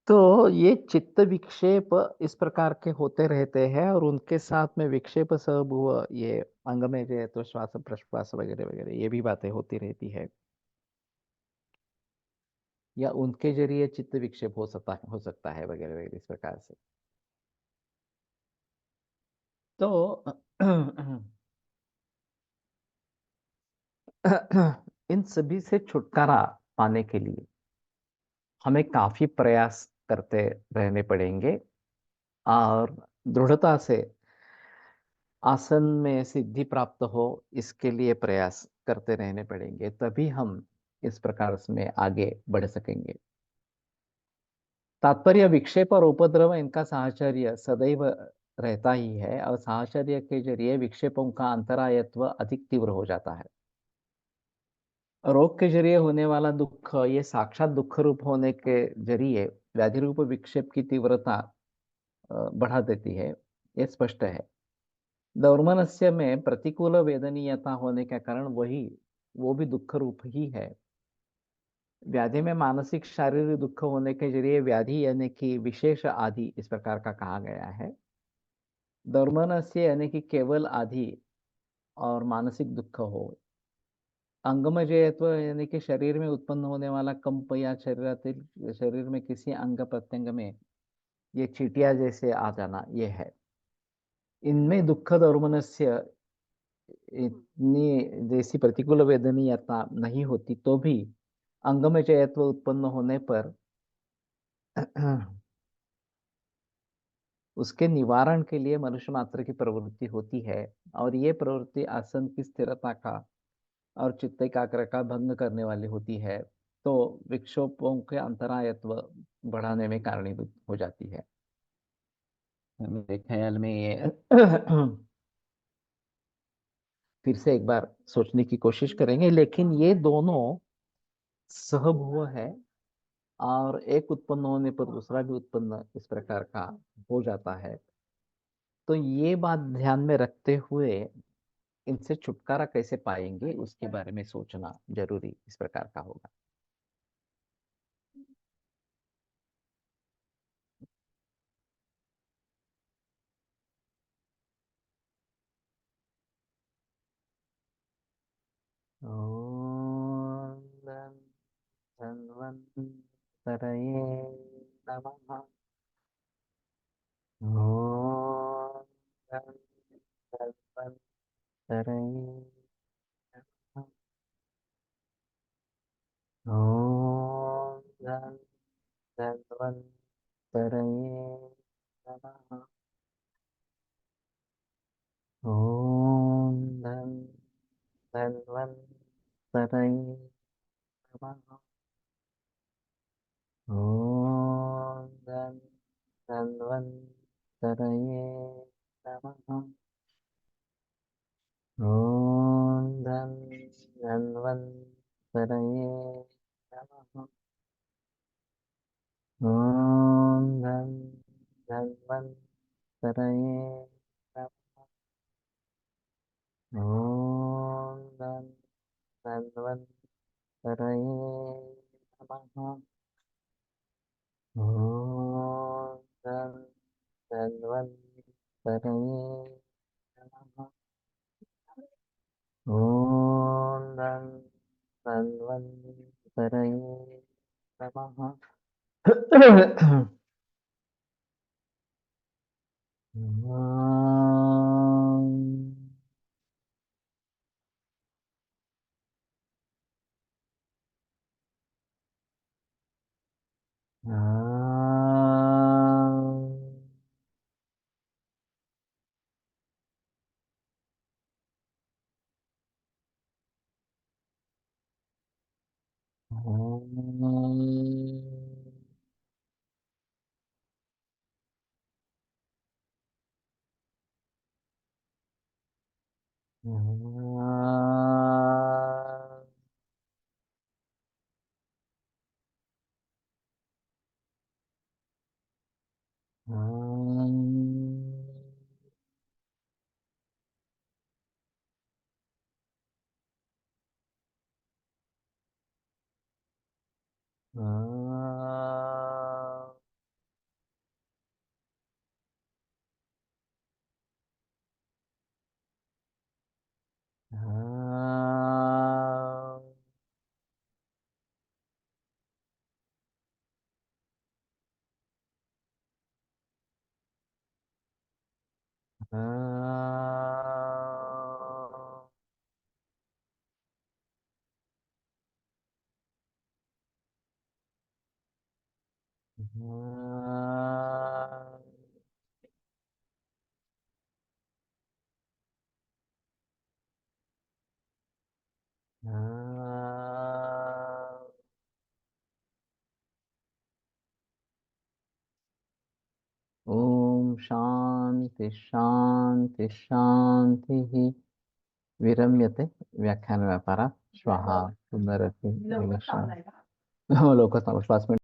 तो ये चित्त विक्षेप इस प्रकार के होते रहते हैं और उनके साथ में विक्षेप सब हुआ, ये अंग में जो है तो श्वास प्रश्वास वगैरह वगैरह ये भी बातें होती रहती है, या उनके जरिए चित्त विक्षेप हो सकता है वगैरह वगैरह इस प्रकार से। तो इन सभी से छुटकारा पाने के लिए हमें काफ़ी प्रयास करते रहने पड़ेंगे और दृढ़ता से आसन में सिद्धि प्राप्त हो, इसके लिए प्रयास करते रहने पड़ेंगे, तभी हम इस प्रकार में आगे बढ़ सकेंगे। तात्पर्य विक्षेप और उपद्रव इनका साहचर्य सदैव रहता ही है और साहचर्य के जरिए विक्षेपों का अंतरायत्व अधिक तीव्र हो जाता है। रोग के जरिए होने वाला दुःख ये साक्षात दुःख रूप होने के जरिए व्याधि रूप विक्षेप की तीव्रता बढ़ा देती है, ये स्पष्ट है। दौर्मनस्य में प्रतिकूल वेदनीयता होने के कारण वो भी दुःख रूप ही है। व्याधि में मानसिक शारीरिक दुःख होने के जरिए व्याधि यानी कि विशेष आदि इस प्रकार का कहा गया है। दौर्मनस्य यानी कि केवल आदि और मानसिक दुःख हो। अंगमजेयत्व यानी कि शरीर में उत्पन्न होने वाला कंप या शरीर में किसी अंग प्रत्यंग में ये चींटियां जैसे आ जाना, ये है। इनमें दुःख दौर्मनस्य इतनी जैसी प्रतिकूल वेदनीयता नहीं होती तो भी अंगमजयत्व उत्पन्न होने पर उसके निवारण के लिए मनुष्य मात्र की प्रवृत्ति होती है और ये प्रवृत्ति आसन की स्थिरता का और चित्त एकाग्र का भंग करने वाली होती है, तो विक्षोभों के अंतरायत्व बढ़ाने में कारणीभूत हो जाती है। मेरे ख्याल में ये फिर से एक बार सोचने की कोशिश करेंगे, लेकिन ये दोनों सहभुव है और एक उत्पन्न होने पर दूसरा भी उत्पन्न इस प्रकार का हो जाता है। तो ये बात ध्यान में रखते हुए इनसे छुटकारा कैसे पाएंगे उसके बारे में सोचना जरूरी इस प्रकार का होगा। ओम धन्वन्तरये नमः। ओम धन्वन्तरये नमः। ओम धन्वन्तरये नमः। ओम धन्वन्तरये नमः। ओम धन्वन्तरये नमः। ओम धन्वन्तरये नमः। ओम धन्वन्तरये नमः। ओम धन्वन्तरये नमः। ओम धन्वन्तरये नमः। ओम धन्वन्तरये नमः। ओम शांति शांति शांति। विरम्यते व्याख्यान व्यापार स्वाहा पुनरपि लोकसमश्वासमें